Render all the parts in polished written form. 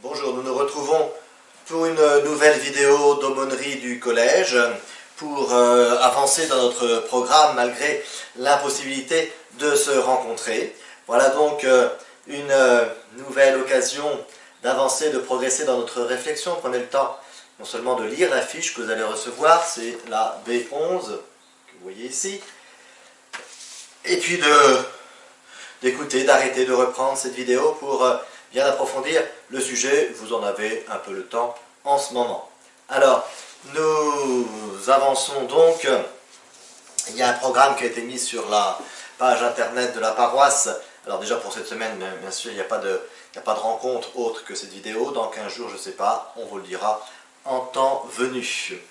Bonjour, nous nous retrouvons pour une nouvelle vidéo d'aumônerie du collège pour avancer dans notre programme malgré l'impossibilité de se rencontrer. Voilà donc une nouvelle occasion d'avancer, de progresser dans notre réflexion. Prenez le temps non seulement de lire la fiche que vous allez recevoir, c'est la B11 que vous voyez ici, et puis d'écouter, d'arrêter, de reprendre cette vidéo pour bien approfondir le sujet. Vous en avez un peu le temps en ce moment. Alors, nous avançons donc. Il y a un programme qui a été mis sur la page internet de la paroisse. Alors déjà pour cette semaine, bien sûr, il n'y a pas de rencontre autre que cette vidéo. Dans 15 jours, je ne sais pas, on vous le dira en temps venu.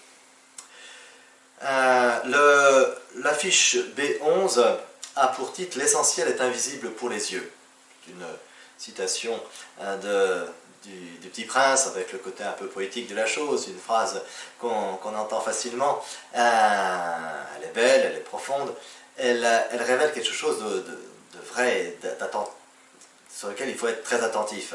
La fiche B11 a pour titre « L'essentiel est invisible pour les yeux ». Une citation du Petit Prince, avec le côté un peu poétique de la chose, une phrase qu'on entend facilement. Elle est belle, elle est profonde, elle révèle quelque chose de vrai, sur lequel il faut être très attentif.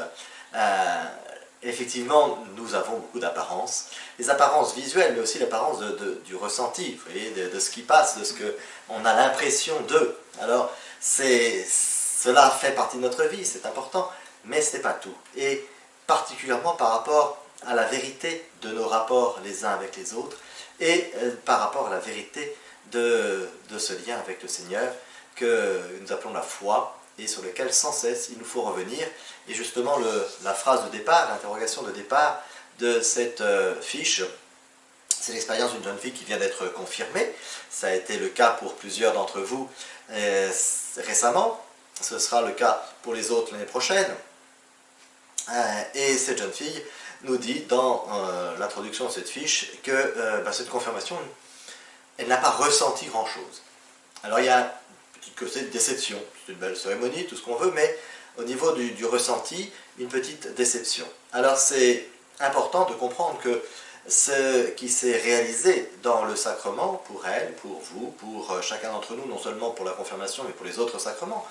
Effectivement, nous avons beaucoup d'apparences, les apparences visuelles, mais aussi l'apparence du ressenti, vous voyez, de ce qui passe, de ce qu'on a l'impression de. Alors, cela fait partie de notre vie, c'est important, mais ce n'est pas tout. Et particulièrement par rapport à la vérité de nos rapports les uns avec les autres, et par rapport à la vérité de ce lien avec le Seigneur, que nous appelons la foi, et sur lequel sans cesse il nous faut revenir. Et justement la phrase de départ, l'interrogation de départ de cette fiche, c'est l'expérience d'une jeune fille qui vient d'être confirmée. Ça a été le cas pour plusieurs d'entre vous récemment, ce sera le cas pour les autres l'année prochaine. Et cette jeune fille nous dit dans l'introduction de cette fiche que cette confirmation, elle n'a pas ressenti grand chose. Alors il y a un petit côté de déception, c'est une belle cérémonie, tout ce qu'on veut, mais au niveau du ressenti, une petite déception. Alors c'est important de comprendre que ce qui s'est réalisé dans le sacrement, pour elle, pour vous, pour chacun d'entre nous, non seulement pour la confirmation, mais pour les autres sacrements,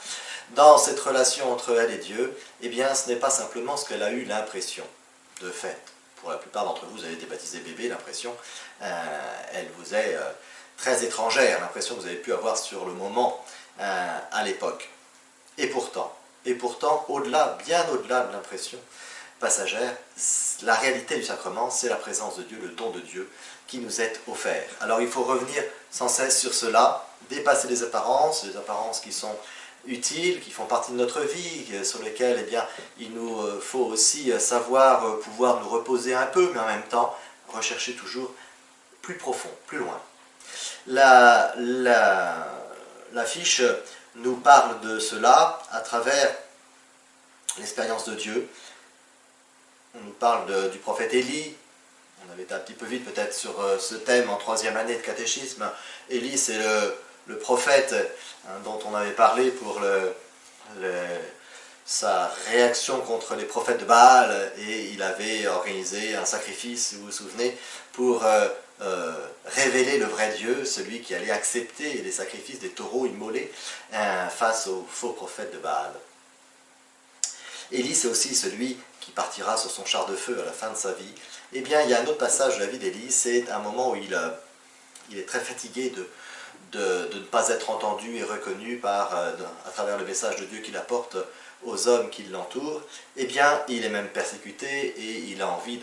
dans cette relation entre elle et Dieu, eh bien ce n'est pas simplement ce qu'elle a eu l'impression de fait. Pour la plupart d'entre vous, vous avez été baptisé bébé, l'impression, elle vous est très étrangère, l'impression que vous avez pu avoir sur le moment, à l'époque. Et pourtant, au-delà, bien au-delà de l'impression passagère, la réalité du sacrement, c'est la présence de Dieu, le don de Dieu qui nous est offert. Alors il faut revenir sans cesse sur cela, dépasser les apparences qui sont utiles, qui font partie de notre vie, sur lesquelles eh bien, il nous faut aussi savoir pouvoir nous reposer un peu, mais en même temps rechercher toujours plus profond, plus loin. La fiche nous parle de cela à travers l'expérience de Dieu. On nous parle du prophète Élie. On avait été un petit peu vite peut-être sur ce thème en 3e année de catéchisme. Élie, c'est le prophète dont on avait parlé pour sa réaction contre les prophètes de Baal, et il avait organisé un sacrifice, si vous vous souvenez, pour révéler le vrai Dieu, celui qui allait accepter les sacrifices des taureaux immolés face aux faux prophètes de Baal. Élie, c'est aussi celui qui partira sur son char de feu à la fin de sa vie. Eh bien, il y a un autre passage de la vie d'Élie, c'est un moment où il est très fatigué de ne pas être entendu et reconnu à travers le message de Dieu qu'il apporte aux hommes qui l'entourent. Eh bien, il est même persécuté et il a envie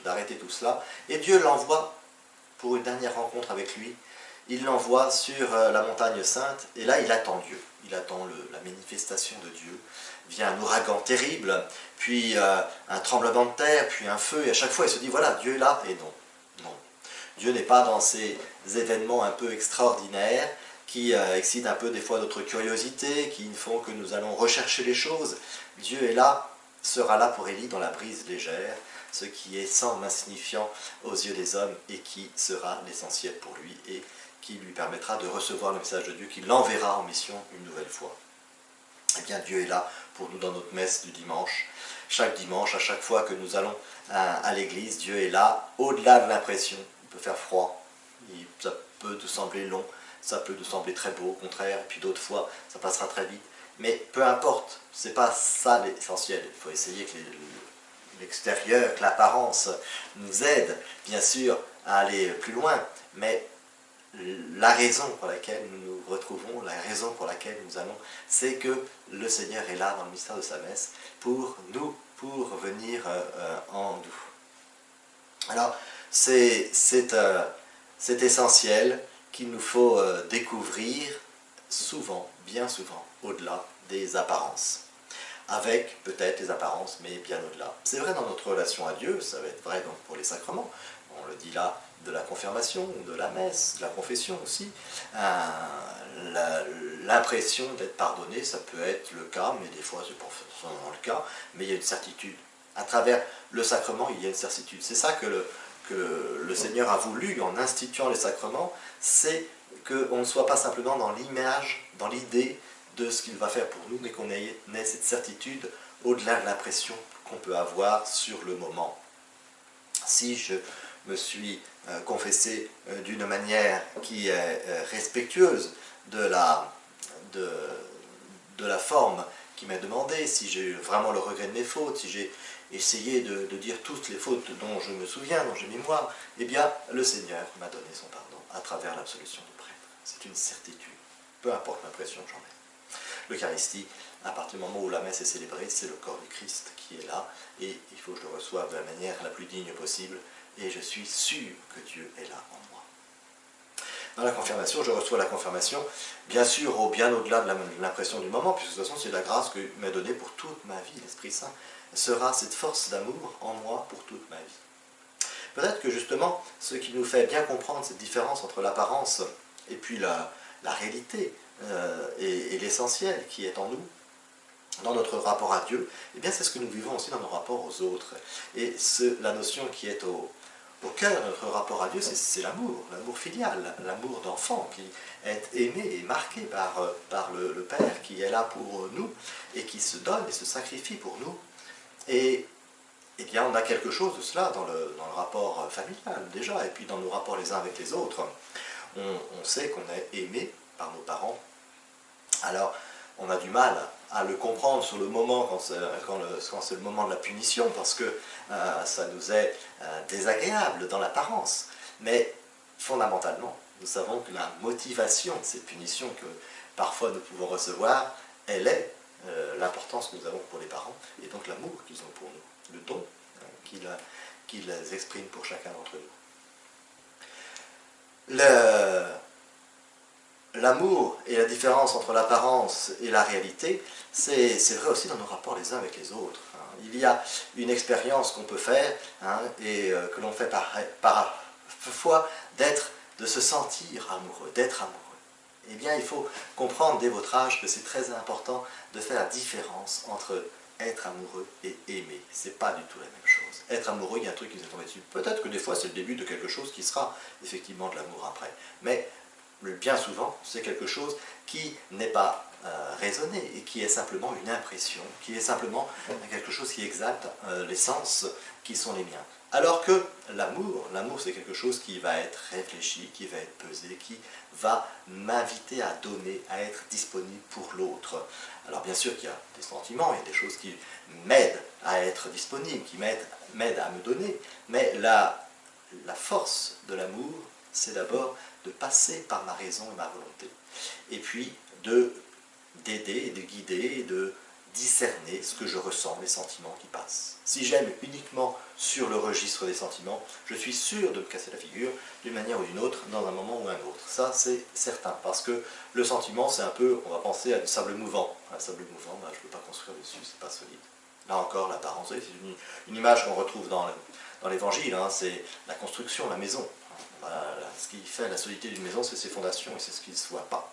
d'arrêter tout cela. Et Dieu l'envoie pour une dernière rencontre avec lui. Il l'envoie sur la montagne sainte, et là il attend Dieu. Il attend la manifestation de Dieu. Vient un ouragan terrible, puis un tremblement de terre, puis un feu, et à chaque fois il se dit voilà, Dieu est là, et non. Dieu n'est pas dans ces événements un peu extraordinaires qui excitent un peu des fois notre curiosité, qui font que nous allons rechercher les choses. Dieu est là, sera là pour Élie dans la brise légère, ce qui est sans insignifiant aux yeux des hommes et qui sera l'essentiel pour lui et qui lui permettra de recevoir le message de Dieu, qui l'enverra en mission une nouvelle fois. Eh bien, Dieu est là pour nous dans notre messe du dimanche. Chaque dimanche, à chaque fois que nous allons à l'église, Dieu est là, au-delà de l'impression. Il peut faire froid, ça peut nous sembler long, ça peut nous sembler très beau, au contraire, et puis d'autres fois, ça passera très vite. Mais peu importe, c'est pas ça l'essentiel. Il faut essayer l'extérieur, que l'apparence nous aide, bien sûr, à aller plus loin, mais la raison pour laquelle nous nous retrouvons, la raison pour laquelle nous allons, c'est que le Seigneur est là dans le mystère de sa messe pour nous, pour venir en nous. Alors, c'est essentiel qu'il nous faut découvrir souvent, bien souvent, au-delà des apparences. Avec peut-être les apparences, mais bien au-delà. C'est vrai dans notre relation à Dieu, ça va être vrai donc pour les sacrements. On le dit là de la confirmation, de la messe, de la confession aussi. L'impression d'être pardonné, ça peut être le cas, mais des fois c'est pas forcément le cas, mais il y a une certitude. À travers le sacrement, il y a une certitude. C'est ça que le Seigneur a voulu en instituant les sacrements, c'est qu'on ne soit pas simplement dans l'image, dans l'idée de ce qu'il va faire pour nous, mais qu'on ait cette certitude au-delà de l'impression qu'on peut avoir sur le moment. Si je me suis confessé d'une manière qui est respectueuse de la forme qui m'est demandée, si j'ai vraiment le regret de mes fautes, si j'ai essayé de dire toutes les fautes dont je me souviens, dont j'ai mémoire, eh bien le Seigneur m'a donné son pardon à travers l'absolution du prêtre. C'est une certitude, peu importe l'impression que j'en ai. L'Eucharistie, à partir du moment où la messe est célébrée, c'est le corps du Christ qui est là, et il faut que je le reçoive de la manière la plus digne possible, et je suis sûr que Dieu est là en moi. Dans la confirmation, je reçois la confirmation, bien sûr, bien au-delà de l'impression du moment, puisque de toute façon, c'est la grâce que m'a donnée pour toute ma vie. L'Esprit Saint sera cette force d'amour en moi pour toute ma vie. Peut-être que justement, ce qui nous fait bien comprendre cette différence entre l'apparence et puis la réalité et l'essentiel qui est en nous, dans notre rapport à Dieu, eh bien c'est ce que nous vivons aussi dans nos rapports aux autres. Et la notion qui est au cœur de notre rapport à Dieu, c'est l'amour filial, l'amour d'enfant qui est aimé et marqué par le Père qui est là pour nous et qui se donne et se sacrifie pour nous. Et eh bien on a quelque chose de cela dans le rapport familial déjà, et puis dans nos rapports les uns avec les autres. On sait qu'on est aimé par nos parents. Alors, on a du mal à le comprendre sur le moment, quand c'est le moment de la punition, parce que ça nous est désagréable dans l'apparence. Mais fondamentalement, nous savons que la motivation de cette punition que parfois nous pouvons recevoir, elle est l'importance que nous avons pour les parents, et donc l'amour qu'ils ont pour nous, le don qu'ils expriment pour chacun d'entre nous. L'amour et la différence entre l'apparence et la réalité, c'est vrai aussi dans nos rapports les uns avec les autres. Il y a une expérience qu'on peut faire et que l'on fait parfois de se sentir amoureux, d'être amoureux. Eh bien, il faut comprendre dès votre âge que c'est très important de faire la différence entre être amoureux et aimer. C'est pas du tout la même chose. Être amoureux, il y a un truc qui nous est tombé dessus. Peut-être que des fois, c'est le début de quelque chose qui sera effectivement de l'amour après. Mais bien souvent, c'est quelque chose qui n'est pas raisonné et qui est simplement une impression, qui est simplement quelque chose qui exalte les sens qui sont les miens. Alors que l'amour c'est quelque chose qui va être réfléchi, qui va être pesé, qui va m'inviter à donner, à être disponible pour l'autre. Alors bien sûr qu'il y a des sentiments, il y a des choses qui m'aident à être disponible, qui m'aident à me donner, mais la force de l'amour, c'est d'abord de passer par ma raison et ma volonté. Et puis d'aider et de guider et de discerner ce que je ressens, les sentiments qui passent. Si j'aime uniquement sur le registre des sentiments, je suis sûr de me casser la figure d'une manière ou d'une autre, dans un moment ou un autre. Ça, c'est certain, parce que le sentiment, c'est un peu, on va penser à du sable mouvant. Un sable mouvant, je ne peux pas construire dessus, c'est pas solide. Là encore, l'apparence, c'est une image qu'on retrouve dans l'Évangile, c'est la construction, la maison. Voilà, ce qui fait la solidité d'une maison, c'est ses fondations, et c'est ce qui ne se voit pas.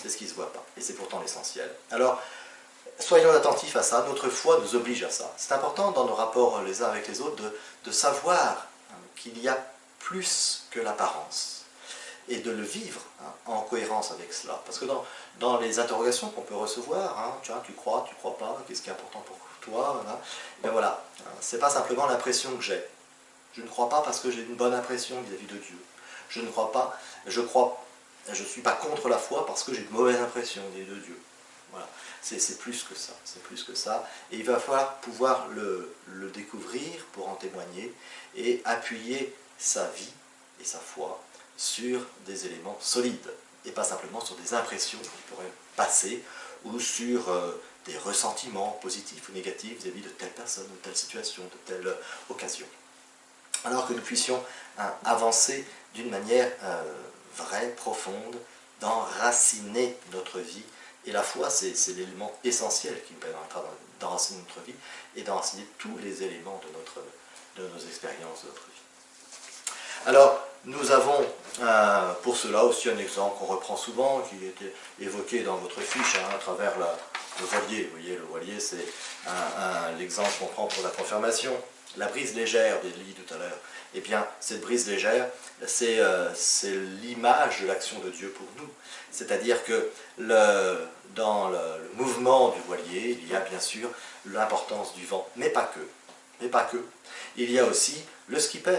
C'est ce qui ne se voit pas, et c'est pourtant l'essentiel. Alors, soyons attentifs à ça, notre foi nous oblige à ça. C'est important dans nos rapports les uns avec les autres de savoir qu'il y a plus que l'apparence, et de le vivre en cohérence avec cela. Parce que dans les interrogations qu'on peut recevoir, tiens, tu crois pas, qu'est-ce qui est important pour toi, ben voilà, c'est pas simplement l'impression que j'ai. Je ne crois pas parce que j'ai une bonne impression vis-à-vis de Dieu. Je ne crois pas, je ne suis pas contre la foi parce que j'ai une mauvaise impression vis-à-vis de Dieu. Voilà. C'est plus que ça, c'est plus que ça. Et il va falloir pouvoir le découvrir pour en témoigner et appuyer sa vie et sa foi sur des éléments solides et pas simplement sur des impressions qui pourraient passer ou sur des ressentiments positifs ou négatifs vis-à-vis de telle personne, de telle situation, de telle occasion. Alors que nous puissions avancer d'une manière vraie, profonde, d'enraciner notre vie. Et la foi, c'est l'élément essentiel qui nous permettra d'enraciner notre vie et d'enraciner tous les éléments de nos expériences, de notre vie. Alors, nous avons pour cela aussi un exemple qu'on reprend souvent, qui était évoqué dans votre fiche à travers le voilier. Vous voyez, le voilier, c'est l'exemple qu'on prend pour la confirmation. La brise légère, des lits tout à l'heure, eh bien, cette brise légère, c'est l'image de l'action de Dieu pour nous. C'est-à-dire que dans le mouvement du voilier, il y a bien sûr l'importance du vent, mais pas que. Mais pas que. Il y a aussi le skipper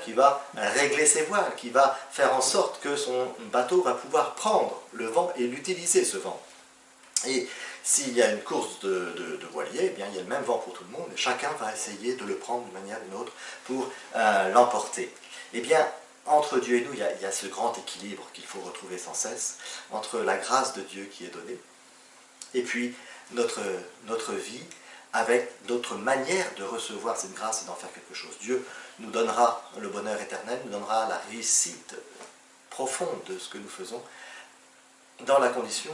qui va régler ses voiles, qui va faire en sorte que son bateau va pouvoir prendre le vent et l'utiliser, ce vent. Et s'il y a une course de voilier, eh bien, il y a le même vent pour tout le monde, et chacun va essayer de le prendre d'une manière ou d'une autre pour l'emporter. Eh bien, entre Dieu et nous, il y a ce grand équilibre qu'il faut retrouver sans cesse, entre la grâce de Dieu qui est donnée, et puis notre vie, avec notre manière de recevoir cette grâce et d'en faire quelque chose. Dieu nous donnera le bonheur éternel, nous donnera la réussite profonde de ce que nous faisons, dans la condition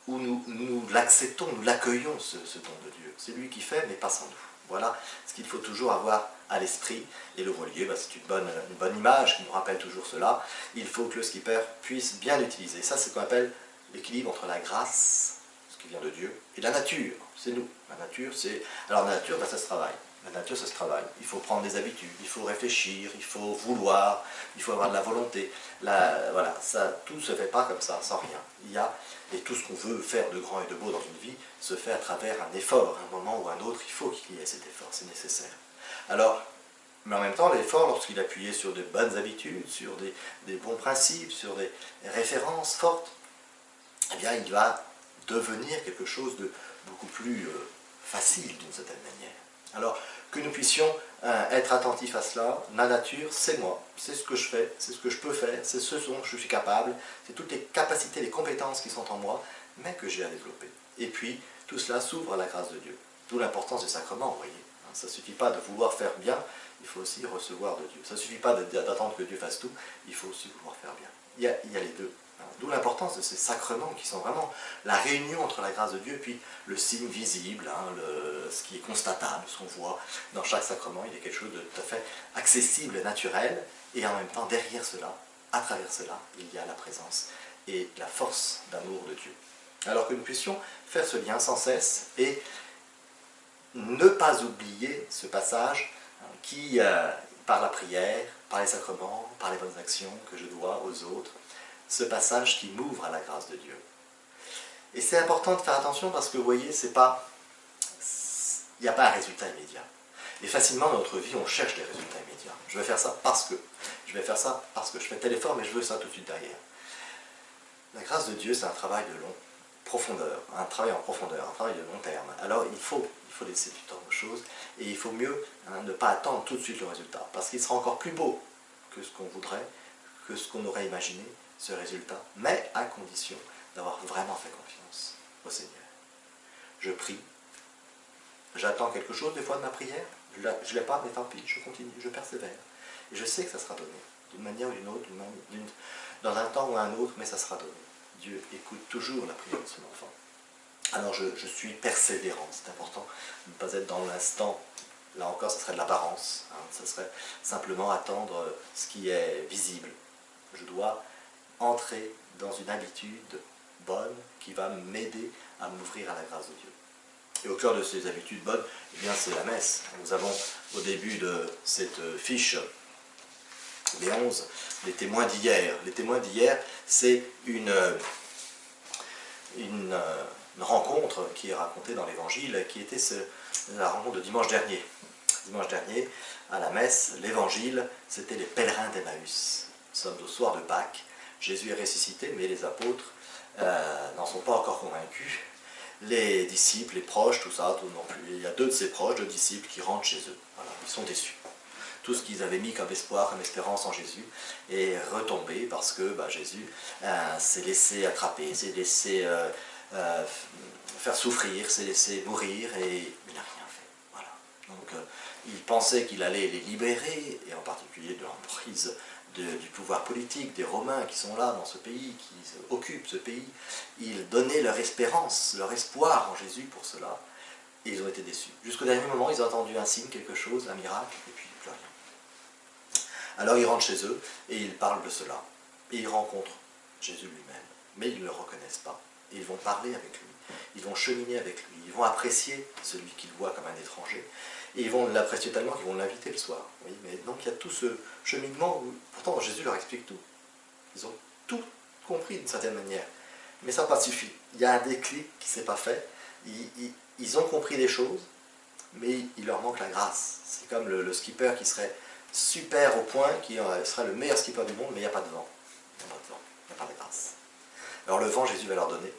où nous l'acceptons, nous l'accueillons, ce don de Dieu. C'est lui qui fait, mais pas sans nous. Voilà ce qu'il faut toujours avoir à l'esprit. Et le voilier, c'est une bonne image qui nous rappelle toujours cela. Il faut que le skipper puisse bien l'utiliser. Ça, c'est ce qu'on appelle l'équilibre entre la grâce, ce qui vient de Dieu, et la nature. C'est nous. La nature, c'est... Alors la nature, ça se travaille. La nature, ça se travaille. Il faut prendre des habitudes, il faut réfléchir, il faut vouloir, il faut avoir de la volonté. Voilà, ça, tout ne se fait pas comme ça, sans rien. Et tout ce qu'on veut faire de grand et de beau dans une vie se fait à travers un effort. À un moment ou à un autre, il faut qu'il y ait cet effort, c'est nécessaire. Alors, mais en même temps, l'effort, lorsqu'il est appuyé sur de bonnes habitudes, sur des bons principes, sur des références fortes, eh bien, il va devenir quelque chose de beaucoup plus facile d'une certaine manière. Alors, que nous puissions être attentifs à cela. Ma nature, c'est moi, c'est ce que je fais, c'est ce que je peux faire, c'est ce dont je suis capable, c'est toutes les capacités, les compétences qui sont en moi, mais que j'ai à développer. Et puis, tout cela s'ouvre à la grâce de Dieu. D'où l'importance des sacrements, vous voyez. Ça ne suffit pas de vouloir faire bien, il faut aussi recevoir de Dieu. Ça ne suffit pas d'attendre que Dieu fasse tout, il faut aussi vouloir faire bien. Il y a les deux. D'où l'importance de ces sacrements qui sont vraiment la réunion entre la grâce de Dieu et puis le signe visible, ce qui est constatable, ce qu'on voit dans chaque sacrement. Il y a quelque chose de tout à fait accessible, naturel, et en même temps derrière cela, à travers cela, il y a la présence et la force d'amour de Dieu. Alors que nous puissions faire ce lien sans cesse et ne pas oublier ce passage qui, par la prière, par les sacrements, par les bonnes actions que je dois aux autres, ce passage qui m'ouvre à la grâce de Dieu. Et c'est important de faire attention parce que vous voyez, il n'y a pas un résultat immédiat. Et facilement dans notre vie, on cherche des résultats immédiats. Je vais faire ça parce que. Je vais faire ça parce que je fais tel effort, mais je veux ça tout de suite derrière. La grâce de Dieu, c'est un travail de long profondeur, un travail en profondeur, un travail de long terme. Alors il faut laisser du temps aux choses et il faut mieux ne pas attendre tout de suite le résultat parce qu'il sera encore plus beau que ce qu'on voudrait, que ce qu'on aurait imaginé, ce résultat, mais à condition d'avoir vraiment fait confiance au Seigneur. Je prie, j'attends quelque chose des fois de ma prière, je ne l'ai pas, mais tant pis, je continue, je persévère. Et je sais que ça sera donné, d'une manière ou d'une autre, dans un temps ou un autre, mais ça sera donné. Dieu écoute toujours la prière de son enfant. Alors je suis persévérant, c'est important de ne pas être dans l'instant. Là encore, ça serait de l'apparence, ça serait simplement attendre ce qui est visible. Je dois entrer dans une habitude bonne qui va m'aider à m'ouvrir à la grâce de Dieu. Et au cœur de ces habitudes bonnes, eh bien c'est la messe. Nous avons au début de cette fiche, les 11, les témoins d'hier. Les témoins d'hier, c'est une rencontre qui est racontée dans l'Évangile, qui était la rencontre de dimanche dernier. Dimanche dernier, à la messe, l'Évangile, c'était les pèlerins d'Emmaüs. Nous sommes au soir de Pâques. Jésus est ressuscité, mais les apôtres n'en sont pas encore convaincus. Les disciples, les proches, tout ça, tout non plus. Il y a 2 de ses proches, 2 disciples qui rentrent chez eux. Voilà, ils sont déçus. Tout ce qu'ils avaient mis comme espoir, comme espérance en Jésus est retombé parce que Jésus s'est laissé attraper, s'est laissé faire souffrir, s'est laissé mourir et il n'a rien fait. Voilà. Donc il pensait qu'il allait les libérer, et en particulier de l'emprise du pouvoir politique, des Romains qui sont là dans ce pays, qui occupent ce pays. Ils donnaient leur espérance, leur espoir en Jésus pour cela, et ils ont été déçus. Jusqu'au dernier moment, ils ont attendu un signe, quelque chose, un miracle, et puis plus rien. Alors ils rentrent chez eux, et ils parlent de cela. Et ils rencontrent Jésus lui-même. Mais ils ne le reconnaissent pas. Et ils vont parler avec lui. Ils vont cheminer avec lui. Ils vont apprécier celui qu'ils voient comme un étranger. Et ils vont l'apprécier tellement qu'ils vont l'inviter le soir. Oui, mais donc il y a tout ce cheminement où, pourtant Jésus leur explique tout. Ils ont tout compris d'une certaine manière. Mais ça n'a pas suffi. Il y a un déclic qui ne s'est pas fait. Ils ont compris des choses, mais il leur manque la grâce. C'est comme le skipper qui serait super au point, qui serait le meilleur skipper du monde, mais il n'y a pas de vent. Il n'y a pas de vent, il n'y a pas de grâce. Alors le vent, Jésus va leur donner,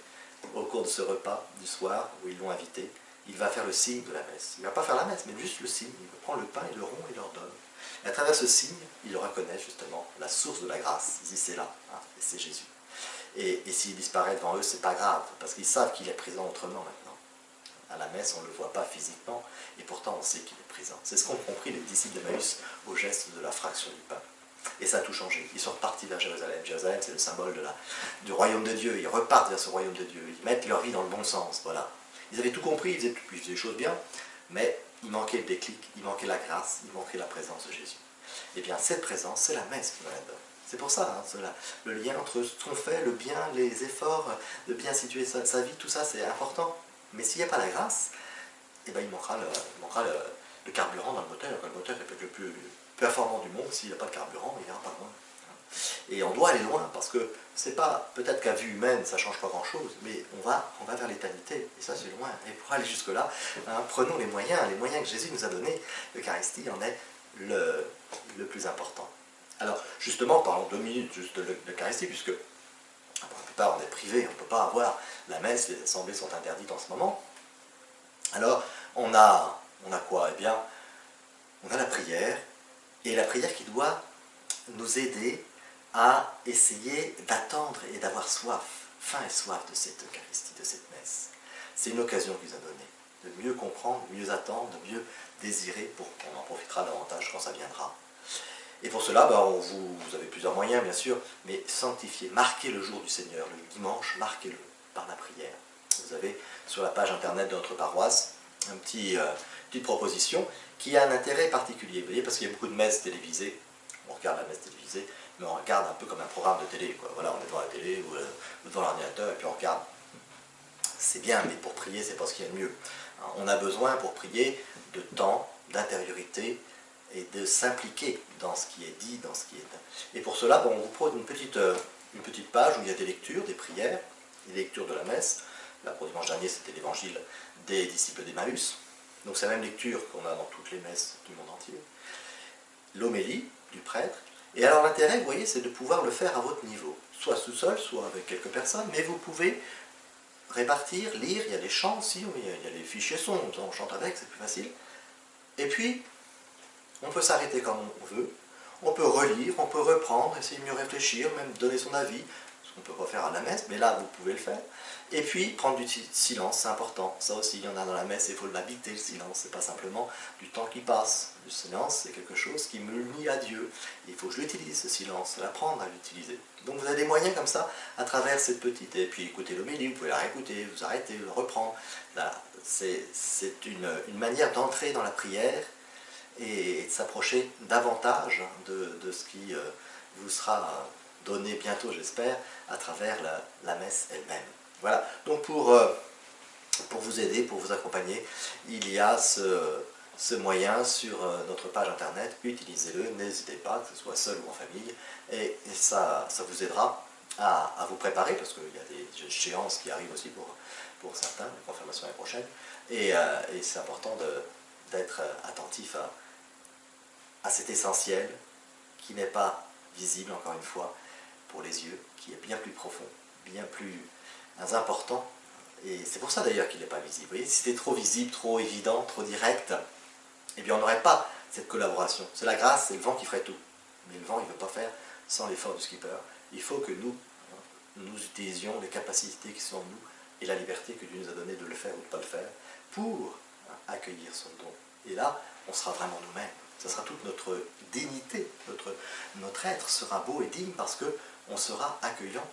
au cours de ce repas du soir, où ils l'ont invité, il va faire le signe de la messe. Il ne va pas faire la messe, mais juste le signe. Il prend le pain et le rond et leur donne. Et à travers ce signe, ils reconnaissent justement la source de la grâce. Ils disent c'est là, hein, et c'est Jésus. Et s'il disparaît devant eux, c'est pas grave, parce qu'ils savent qu'il est présent autrement maintenant. À la messe, on ne le voit pas physiquement, et pourtant on sait qu'il est présent. C'est ce qu'ont compris les disciples d'Emmaüs au geste de la fraction du pain. Et ça a tout changé. Ils sont repartis vers Jérusalem. Jérusalem, c'est le symbole du royaume de Dieu. Ils repartent vers ce royaume de Dieu. Ils mettent leur vie dans le bon sens. Voilà. Ils avaient tout compris, ils faisaient les choses bien, mais il manquait le déclic, il manquait la grâce, il manquait la présence de Jésus. Et bien cette présence, c'est la messe qui nous la donne. C'est pour ça, hein, le lien entre ce qu'on fait, le bien, les efforts, de bien situer sa vie, tout ça c'est important. Mais s'il n'y a pas la grâce, eh ben, il manquera le carburant dans le moteur. Le moteur est peut-être le plus performant du monde, s'il n'y a pas de carburant, il n'ira pas loin. Et on doit aller loin, parce que c'est pas, peut-être qu'à vue humaine, ça ne change pas grand-chose, mais on va vers l'éternité, et ça c'est loin. Et pour aller jusque-là, hein, prenons les moyens que Jésus nous a donnés. L'Eucharistie en est le plus important. Alors, justement, parlons 2 minutes juste de l'Eucharistie, puisque pour la plupart on est privé, on ne peut pas avoir la messe, les assemblées sont interdites en ce moment. Alors, on a quoi? Eh bien, on a la prière, et la prière qui doit nous aider à essayer d'attendre et d'avoir soif, faim et soif de cette Eucharistie, de cette messe. C'est une occasion qu'il nous a donnée, de mieux comprendre, de mieux attendre, de mieux désirer, pour qu'on en profitera davantage quand ça viendra. Et pour cela, vous avez plusieurs moyens, bien sûr, mais sanctifiez, marquez le jour du Seigneur, le dimanche, marquez-le par la prière. Vous avez sur la page internet de notre paroisse une petite proposition qui a un intérêt particulier, vous voyez, parce qu'il y a beaucoup de messes télévisées. On regarde la messe télévisée, mais on regarde un peu comme un programme de télé, quoi. Voilà, on est devant la télé ou devant l'ordinateur et puis on regarde. C'est bien, mais pour prier, c'est pas ce qu'il y a de mieux. On a besoin pour prier de temps, d'intériorité et de s'impliquer dans ce qui est dit, dans ce qui est... Et pour cela, on vous propose une petite page où il y a des lectures, des prières, des lectures de la messe. Là, pour dimanche dernier, c'était l'évangile des disciples d'Emmaüs. Donc c'est la même lecture qu'on a dans toutes les messes du monde entier. L'homélie du prêtre. Et alors l'intérêt, vous voyez, c'est de pouvoir le faire à votre niveau. Soit tout seul, soit avec quelques personnes, mais vous pouvez répartir, lire, il y a des chants aussi, il y a les fichiers sons, on chante avec, c'est plus facile. Et puis, on peut s'arrêter quand on veut, on peut relire, on peut reprendre, essayer de mieux réfléchir, même donner son avis, ce qu'on ne peut pas faire à la messe, mais là, vous pouvez le faire. Et puis, prendre du silence, c'est important. Ça aussi, il y en a dans la messe, il faut l'habiter, le silence. C'est pas simplement du temps qui passe. Le silence, c'est quelque chose qui me lie à Dieu. Il faut que je l'utilise, ce silence, l'apprendre à l'utiliser. Donc, vous avez des moyens comme ça, à travers cette petite... Et puis, écoutez l'homélie, vous pouvez la réécouter, vous arrêter, le reprendre. C'est une manière d'entrer dans la prière et de s'approcher davantage de ce qui vous sera donné bientôt, j'espère, à travers la messe elle-même. Voilà, donc pour vous aider, pour vous accompagner, il y a ce moyen sur notre page internet, utilisez-le, n'hésitez pas, que ce soit seul ou en famille, et ça vous aidera à vous préparer, parce qu'il y a des échéances qui arrivent aussi pour certains, la confirmation l'année prochaine, et c'est important d'être attentif à cet essentiel qui n'est pas visible, encore une fois, pour les yeux, qui est bien plus profond, bien plus important. Et c'est pour ça d'ailleurs qu'il n'est pas visible. Vous voyez, si c'était trop visible, trop évident, trop direct, eh bien on n'aurait pas cette collaboration. C'est la grâce, c'est le vent qui ferait tout. Mais le vent, il ne veut pas faire sans l'effort du skipper. Il faut que nous utilisions les capacités qui sont en nous et la liberté que Dieu nous a donnée de le faire ou de ne pas le faire pour accueillir son don. Et là, on sera vraiment nous-mêmes. Ce sera toute notre dignité, notre être sera beau et digne parce qu'on sera accueillant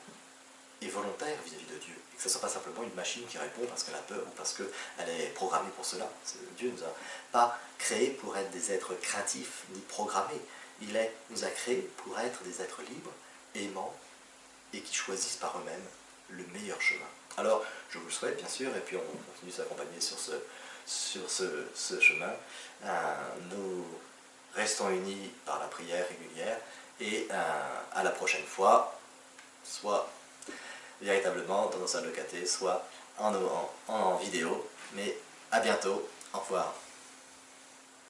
et volontaire vis-à-vis de Dieu. Et que ce ne soit pas simplement une machine qui répond parce qu'elle a peur ou parce qu'elle est programmée pour cela. Dieu ne nous a pas créés pour être des êtres craintifs ni programmés. Il nous a créés pour être des êtres libres, aimants et qui choisissent par eux-mêmes le meilleur chemin. Alors, je vous le souhaite bien sûr, et puis on continue de s'accompagner sur ce chemin. Nous restons unis par la prière régulière et à la prochaine fois, soit véritablement dans nos salles de caté, soit en vidéo. Mais à bientôt, au revoir.